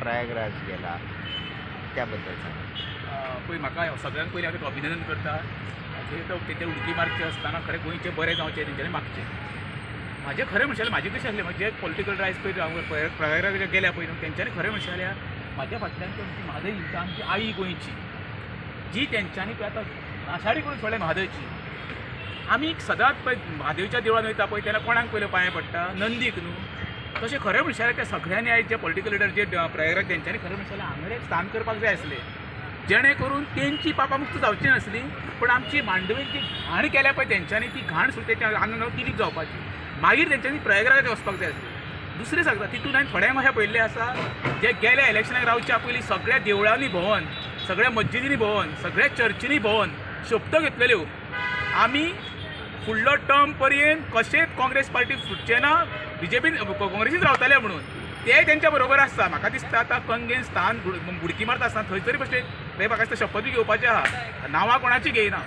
प्रयागराज गेला त्याबद्दल सांगा. पळय म्हाका सगळ्यांक पयलीं हांव अभिनंदन करता. तेचे उडकी मारचे आसतना खरें गोंयचे बरें जावचें तेंच्यांनी मागचें. म्हाजें खरें म्हणशालें म्हाजें कशें आसलें म्हणजे पॉलिटिकल रायज पळय प्रयागराज गेल्या पळय तेंच्यांनी खरें म्हणशालें म्हाज्या फाटल्यान आमची म्हादय हिंका आमची आई गोंयची जी तेंच्यांनी पळय आतां आषाढी करून सोडलें म्हादयची. आमी सदांच पळय म्हादेवच्या देवळान वयता पळय तेन्ना कोणाक पयलें पांय पडटा नंदीक न्हू. तशें खरें म्हणशालें त्या सगळ्यांनी आयज जे पॉलिटिकल लिडर जे प्रयागराज तेंच्यांनी खरें म्हणशालें हांगर एक स्थान करपाक जाय आसलें जेणे करून तेंची पापां मुक्त जावची नासली पूण आमची मांडवेंत जी घाण केल्या पळय तेंच्यांनी ती घाण सुद्दां तेंच्या आंगांक क्लिक जावपाची मागीर तेंच्यांनी प्रयागराज वचपाक जाय आसलें. दुसरें सांगता तितून हांवें थोड्यांक अशें पळयल्लें आसा जे गेल्या इलेक्शनाक रावच्या पयलीं सगळ्या देवळांनी भोंवन सगळ्या मस्जिदींनी भोंवन सगळ्या चर्चींनी भोंवन शपथो घेतलेल्यो आमी फुडलो टर्म पर्यंत कशेंच काँग्रेस पार्टी फुटचे ना बीजेपीन काँग्रेसीच रावतले म्हणून ते तेंच्या बरोबर आसता. म्हाका दिसता आतां कंगेन स्थान बुडकी मारता आसतना थंय तरी बेश्टे म्हाका दिसता शपथ घेवपाचें आहा नांवां कोणाची घेयना.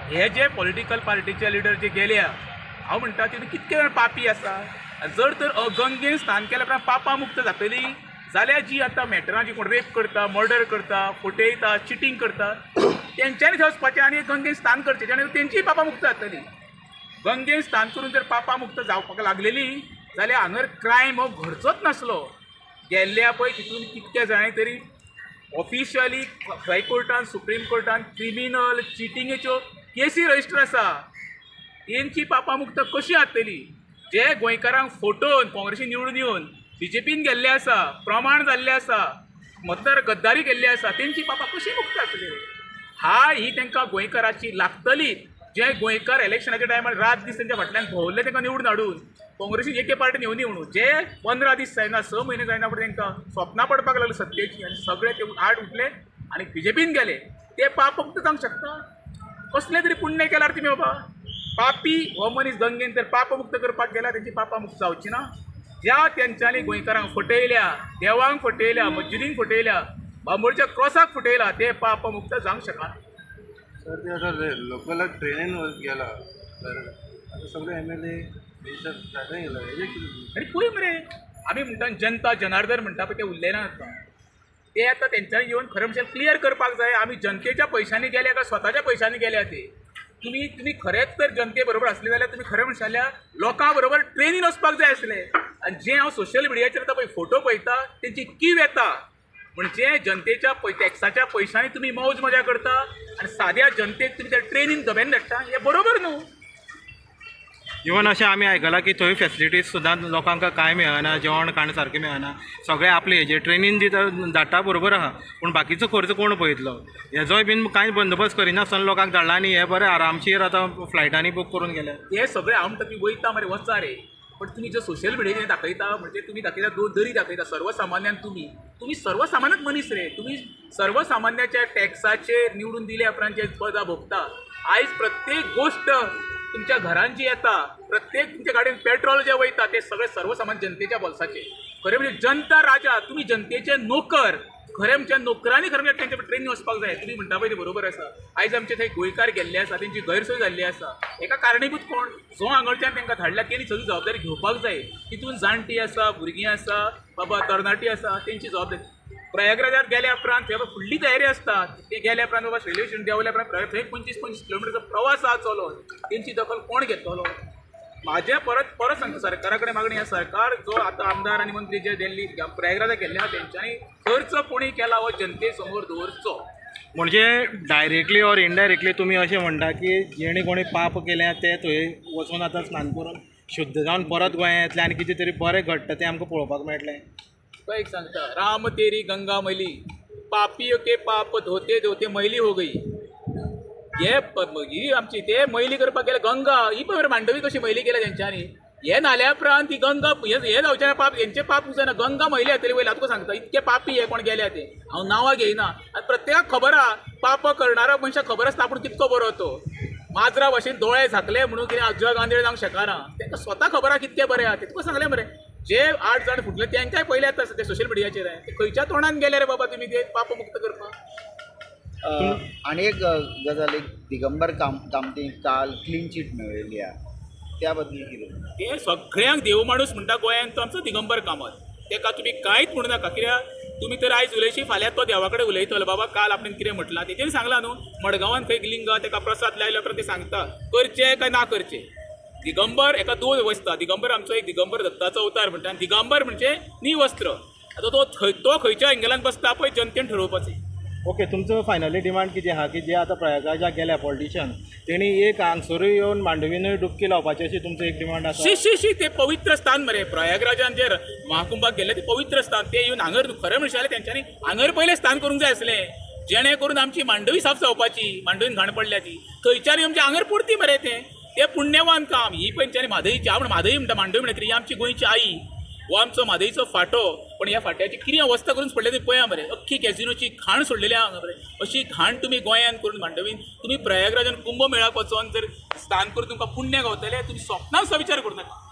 हे जे पॉलिटिकल पार्टीचे लिडर जे गेल्या हांव म्हणटा तितून कितके जाण पापी आसा. जर तर गंगेन स्थान केल्या उपरांत पापां मुक्त जातली जाल्यार जी आतां मॅटरां जी कोण रेप करता मर्डर करता फटयता चिटींग करता तेंच्यांनी थंय वचपाचें आनी गंगेन स्थान करचें जेणे तेंचीय पापां मुक्त जातली. गंगेन स्थान करून जर पापां मुक्त जावपाक लागलेली जाल्यार हांगर क्रायम हो घडचोच नासलो. गेल्ल्या पळय तितून कितके जाणांनी तरी ऑफिशियली हायकोर्टान सुप्रीम कोर्टान क्रिमिनल चिटींगेच्यो केसी रजिस्टर आसा. तेंची पापां मुक्त कशी जातली. जे गोंयकारांक फटोवन काँग्रेसीन निवडून येवन बीजेपीन गेल्ले आसा प्रमाण जाल्ले आसा मतदार गद्दारी केल्ली आसा तेंची पापां कशी मुक्त जातली. ही तांकां गोंयकाराची लागतली. जे गोंयकार इलेक्शनाच्या टायमार रात दीस तेंच्या फाटल्यान भोंवल्ले तांकां निवडून हाडून काँग्रेसीन एके पार्टीन येवनी म्हणून जे 15 दीस जायना 6 म्हयने जायना पूण तांकां स्वप्नां पडपाक लागली सत्तेची आनी सगळे ते आड उठले आनी बीजेपीन गेले. ते पाप मुक्त जावंक शकता. कसलें तरी पुण्य केल्यार तुमी बाबा पापी हो मनीस गंगेन तर पाप मुक्त करपाक गेला तेंची पापां मुक्त जावची ना. ज्या तेंच्यांनी गोंयकारांक फटयल्या देवांक फटयल्या मस्जिदींक फटयल्या बांबोळच्या क्रॉसाक फटयला ते पाप मुक्त जावंक शकना. सर ते आता लोकल ट्रेनीन गेला तर आता सगळे MLA जाता गेला अरे पळय मरे आमी म्हणटा जनता जनार्दन म्हणटा पळय ते उरलें ना आतां. ते आतां तेंच्यांनी येवन खरें म्हणजे क्लियर करपाक जाय आमी जनतेच्या पयशांनी गेल्या काय स्वताच्या पयशांनी गेल्या ते. तुमी खरेंच तर जनते बरोबर आसले जाल्यार तुमी खरें म्हणशाल्या लोकां बरोबर ट्रेनीन वचपाक जाय आसलें. आनी जे हांव सोशल मिडियाचेर आतां पळय फोटो पळयता तेंची कीव येता म्हणजे जनतेच्या टॅक्साच्या पयशांनी तुमी मौज मजा करता आनी साद्या जनतेक तुमी त्या ट्रेनीन धब्यान धाडटा हे बरोबर न्हू. इवन अशें आमी आयकलां की थंय फॅसिलिटीज सुद्दां लोकांक कांय मेळना जेवण खाण सारकें मेळना सगळे आपले हेजे ट्रेनीन जी धाडटा बरोबर आहा पूण बाकीचो खर्च कोण पळयतलो हेजोय बीन कांय बंदोबस्त करिनासतना लोकांक धाडला आनी हे बरें आरामशीर आतां फ्लायटांनी बूक करून गेल्या. हे सगळे हांव म्हणटा तुमी वयता मरे वचा रे पण तुमी जे सोशल मिडियाचेर दाखयता म्हणजे तुमी दाखयता दोन दरी दाखयता सर्वसामान्यान तुमी सर्वसामान्यच मनीस रे. तुमी सर्वसामान्याच्या टॅक्साचेर निवडून दिल्या उपरांत जे पदां भोगता आयज प्रत्येक गोश्ट तुमच्या घरान जी येता प्रत्येक तुमच्या गाडयेन पेट्रोल जे वयता ते सगळे सर्वसामान्य जनतेच्या बोल्साचे. खरें म्हणजे जनता राजा तुमी जनतेचे नोकर खरें म्हणजे नोकरांनी खरें म्हणजे तेंच्या ट्रेनीन वचपाक जाय. तुमी म्हणटा पळय ते बरोबर आसा. आयज आमचे थंय गोंयकार गेल्ले आसा तेंची गैरसोय जाल्ली आसा. एका कारणीभूत कोण जो हांगच्यान तांकां धाडल्या तेणी सगळी जबाबदारी घेवपाक जाय. तितून जाणटी आसा भुरगीं आसा बाबा तरणाटी आसा तेंची जबाबदारी. प्रयागराजार गेल्या उपरांत थंय फुडली तयारी आसता ते गेल्या उपरांत बाबा रेल्वे स्टेशन देंवल्या उपरांत थंय 25-25 किलोमिटरचो प्रवास आहा चलो तेंची दखल कोण घेतलो. म्हाजें परत सांगता सरकारा कडेन मागणी आसा सरकार जो आतां आमदार आनी मंत्री जे दिल्ली प्रयागराजार गेल्ले आहा तेंच्यांनी खर्च कोणी केला हो जनते समोर दवरचो. म्हणजे डायरेक्टली ऑर इनडायरेक्टली तुमी अशें म्हणटा की जेणे कोणी पाप केलें ते थंय वचून आतां स्नान करून शुद्ध जावन परत गोंयांत येतले आनी कितें तरी बरें घडटा तें आमकां पळोवपाक मेळटलें. तो एक सांगता राम तेरी गंगा मैली पापियों के पाप धोते धोते मैली हो गई. ही आमची ते मैली करपाक गेले गंगा ही पळय मांडवी कशी मैली केल्या तेंच्यांनी. हे नाल्या उपरांत ही गंगा हे जावचे ना पाप हेंचे पाप उचना गंगा मैली येतली वयल्या तुका सांगता इतके पापी हे कोण गेल्या ते हांव नांवां घेयना. आनी प्रत्येकाक खबर आहा पाप करणारा मनशाक खबर आसता आपूण कितको बरो तो. माजरा भशेन दोळे झाकले म्हणून कितें जग आंधळे जावंक शकना. तांकां स्वता खबर आहा कितके बरें आहा ते तुका सांगलें मरे. जे 8 जाण फुटले तेंकांय पयले येता ते सोशल मिडियाचेर ते खंयच्या तोंडान गेले रे बाबा तुमी ते पाप मुक्त करपाक. आणि एक गजाल एक दिगंबर कामती काल क्लीन चीट मेळयली आहे त्याबद्दल कितें ते सगळ्यांक देव माणूस म्हणटा गोंयांत तो आमचो दिगंबर कामत. तेका तुमी कांयच म्हणू नाका कित्याक तुम्ही तर आयज उलयशी फाल्यां तो देवा कडेन उलयतलो बाबा काल आपण कितें म्हटलां तेजेर सांगलां न्हू मडगांवान खंय लिंग तेका प्रसाद लायल्या उपरांत ते सांगता करचें काय ना करचें दिगंबर एका दोन वस्ता दिगंबर आमचो एक दिगंबर दत्ताचो अवतार म्हणटा आनी दिगंबर म्हणजे निवस्त्र आतां तो खंयच्या एंगलान बसता पळय जनतेन ठरोवपाचें ओके तुमचो फायनली डिमांड कितें आहा की जे आतां प्रयागराजाक गेल्या पॉलिटिशियन तेणी एक हांगसरूय येवन मांडवीनूय डुबकी लावपाची अशी तुमचो एक डिमांड आसा शी ते पवित्र स्थान मरे प्रयागराजान जे महाकुंभाक गेले ते पवित्र स्थान ते येवन हांगर खरें म्हणशाले तेंच्यांनी हांगर पयलें स्थान करूंक जाय आसलें जेणे करून आमची मांडवी साफ जावपाची मांडवीन घाण पडल्याची थंयच्यान आमचे हांगर पुरती मरे ते पुण्यवान काम ही पंचांनी म्हादईची हांव मादई म्हणटा मांडवी म्हणटा ही आमची गोंयची आई हो आमचो म्हादईचो फाटो पण ह्या फाट्याची कितें अवस्था करून सोडले ते पळया मरे अख्खी कॅझिनोची घाण सोडलेली आहा मरे अशी घाण तुमी गोंयान करून मांडवीन तुमी प्रयागराजान कुंभ मेळाक वचोन जर स्थान करून तुमकां पुण्य गावतले तुमी स्वप्नान सुद्दां विचार करूं नाका